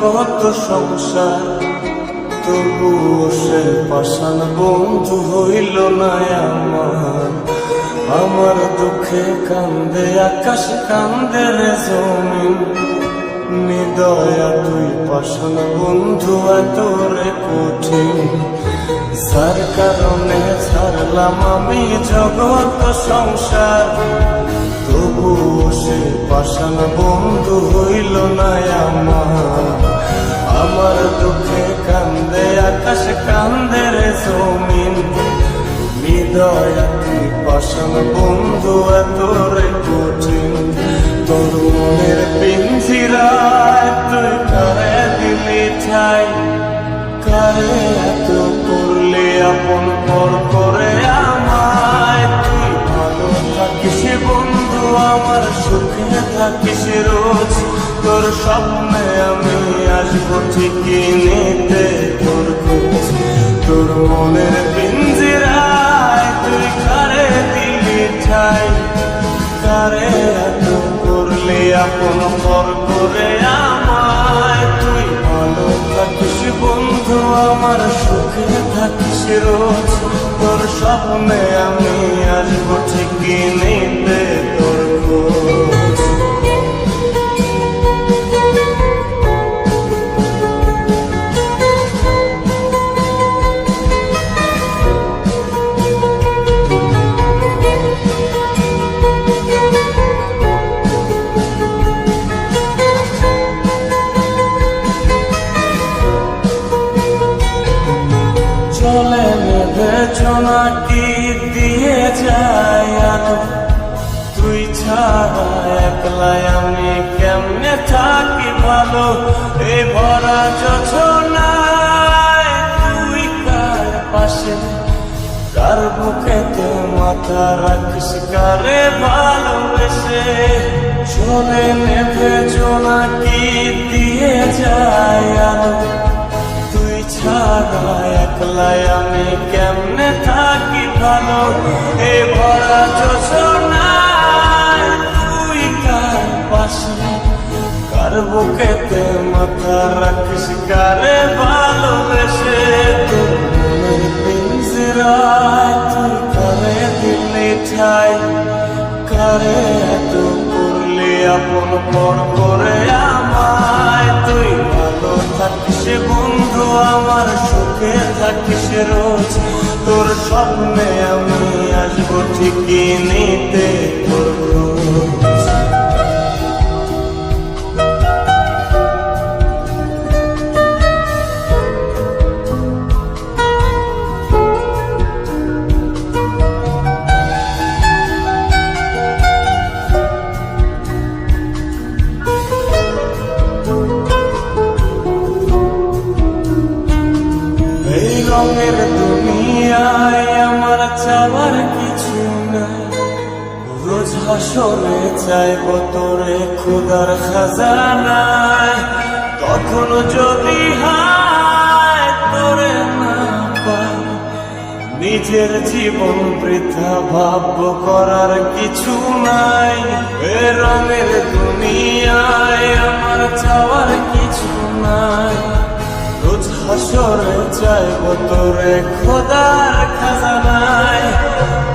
জগৎ সংসার, তবুও সে পাষাণ বন্ধু হইল না আমার। আমার দুঃখে কান্দে আকাশ, কান্দে রে জমিন, নিদয়া তুই পাষাণ বন্ধু এত রে কঠিন। যার কারণে ছাড়লাম আমি জগৎ সংসার, তবুও সে পাষাণ বন্ধু হইল না আমার। আমার দুঃখে কান্দে আকাশ, কান্দে রে জমিন, হৃদয়া তুই পাষাণ বন্ধু এত রে কঠিন। তোর মনের পিঞ্জিরায় তুই কারে দিলি ঠাই, কারে এত করলে আপন পর করে আমায়। তুই ভালো থাকিস বন্ধু আমার, সুখে থাকিস রোজ, তোর স্বপ্নে আমি আসবো ঠিকই নিতে তোর খোঁজ। তোর মনের পিঞ্জিরায় তুই কারে দিলি ঠাই, কারে এত করলে আপন পর করে আমায়। তুই ভালো থাকিস বন্ধু আমার, সুখে থাকিস রোজ, তোর স্বপ্নে আমি আসবো ঠিকই নিতে তোর খোঁজ। চলে নেবে জোনাকি দিয়ে যায় আলো, তুই ছাড়া একলাই আমি কেমনে থাকি ভালো। এই ভরা যোছনায় তুই কার পাশে, কার বুকেতে মাথা রাখিস, কারে ভালোবেসে। চলে নেবে জোনাকি দিয়ে যায় আলো, তুই ছাড়া একলাই আমি কেমনে থাকি ভালো। এ ভরা যোছনায় তুই কার পাশে, কার বুকেতে মাথা রাখিস, কারে ভালোবেসে। তোর মনের পিঞ্জিরায় তুই কারে দিলি ঠাই, কারে এত করলে আপন পর করে আমায়। তুই ভালো থাকিস বন্ধু আমার, সুখে থাকিস রোজ, তোর স্বপ্নে আমি আসবো ঠিকই নিতে তোর খোঁজ। রঙের দুনিয়ায় আমার চাওয়ার কিছু নাই, রোজ হাসরে চাইব তোরে খুদার খাজানায়। কখনো যদি হায় তোরে না পাই, নিজের জীবন বৃথা ভাব করার কিছু নাই। এ রঙের দুনিয়ায় আমার চাওয়ার কিছু নাই, রোজ হাসরে চাইব তোরে খোদার খাজানায়।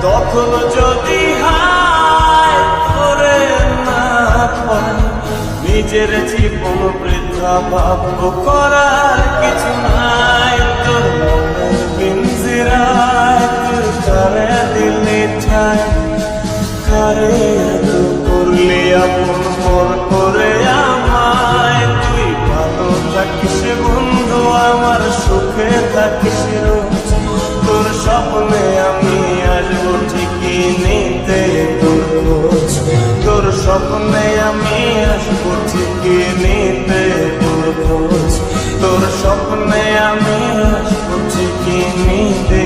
তখন যদি হায় তোরে না পাই, নিজের জীবন বৃথা ভাব করার কিছু নাই। তোর মনের পিঞ্জিরায় তুই কারে দিলি ঠাই, কারে এত করলি আপন পর করে আমায়। তুই ভালো থাকিস বন্ধু আমার, সুখে থাকিস রোজ, তোর স্বপ্নে আমি আসবো ঠিকই নিতে তোর খোঁজ। তোর স্বপ্নে আমি আসবো ঠিকই নিতে তোর খোঁজ, তোর স্বপ্নে আমি আসবো ঠিকই নিতে